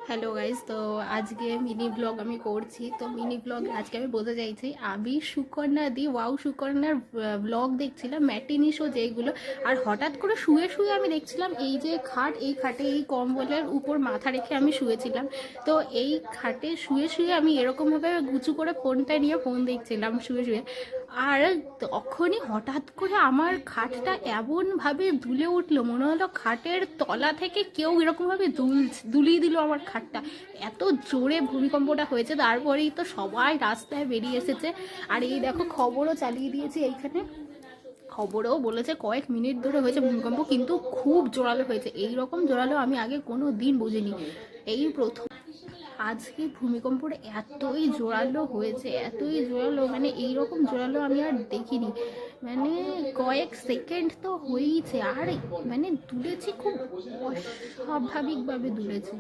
Hello guys, তো আজকে mini blog আমি করছি। তো মিনি ব্লগ আজকে আমি বলতে চাইছি, আমি সুকন্যা দি ওয়াও সুকন্যার ব্লগ দেখছিলাম, ম্যাটিনি শো যেগুলো। আর হঠাৎ করে শুয়ে শুয়ে আমি দেখছিলাম এই যে খাট, এই খাটে এই কম্বলের উপর মাথা রেখে আমি শুয়েছিলাম। তো এই খাটে শুয়ে শুয়ে আমি এরকমভাবে গুছু করে ফোনটা নিয়ে ফোন দেখছিলাম শুয়ে শুয়ে। আর তখনই হঠাৎ করে আমার খাটটা এমনভাবে দুলে উঠলো, মনে হলো খাটের তলা থেকে কেউ এরকমভাবে দুলিয়ে দিল আমার খাটটা। এত জোরে ভূমিকম্পটা হয়েছে, তারপরেই তো সবাই রাস্তায় বেরিয়ে এসেছে। আর এই দেখো, খবরও চালিয়ে দিয়েছি এইখানে, খবরেও বলেছে কয়েক মিনিট ধরে হয়েছে ভূমিকম্প, কিন্তু খুব জোরালো হয়েছে। এই রকম জোরালো আমি আগে কোনো দিন বুঝিনি, এই প্রথম। আজকে ভূমিকম্পটা এতই জোরালো হয়েছে, এতই জোরালো, মানে এইরকম জোরালো আমি আর দেখিনি। মানে কয়েক সেকেন্ড তো হয়েইছে, আর মানে দুলেছি, খুব অস্বাভাবিকভাবে দুলেছে।